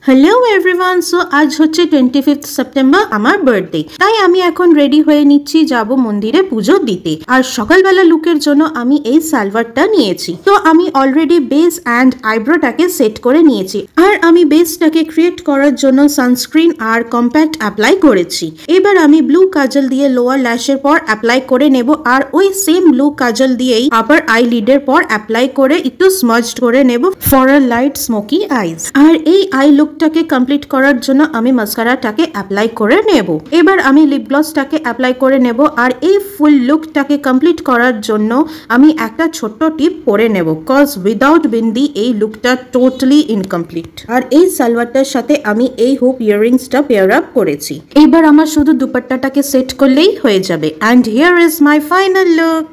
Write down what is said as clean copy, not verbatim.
Hello everyone, so আজ হচ্ছে 25 September আমার বার্থডে। তাই আমি এখন রেডি হয়ে নিচ্ছি, যাব মন্দিরে পুজো দিতে। আর সকালবেলা লুকের জন্য আমি এই সালভারটা নিয়েছি। তো আমি অলরেডি বেস অ্যান্ড আইব্রোটাকে সেট করে নিয়েছি। আর আমি বেসটাকে ক্রিয়েট করার জন্য সানস্ক্রিন আর কম্প্যাক্ট অ্যাপ্লাই করেছি। এবার আমি ব্লু কাজল দিয়ে লোয়ার ল্যাশের পর অ্যাপ্লাই করে নেব, আর ওই সেম ব্লু কাজল দিয়েই আপার আইলিডের পর অ্যাপ্লাই করে একটু স্মাজড করে নেব ফর আ লাইট স্মোকি আইজ। আর এই আই লুকটাকে কমপ্লিট করার জন্য আমি মাস্কারাটাকে অ্যাপ্লাই করে নেব। এবার আমি লিপ গ্লসটাকে অ্যাপ্লাই করে নেব। আর এই ফুল লুকটাকে কমপ্লিট করার জন্য আমি একটা ছোট্ট টিপ পরে নেব, কজ উইদাউট বিন্দি এই লুকটা টোটালি ইনকমপ্লিট। আর এই সালোয়ারটার সাথে আমি এই হুপ ইয়াররিংসটা পেয়ার আপ করেছি। এবার আমার শুধু দুপাট্টাটাকে সেট করলেই হয়ে যাবে। And here is my final look.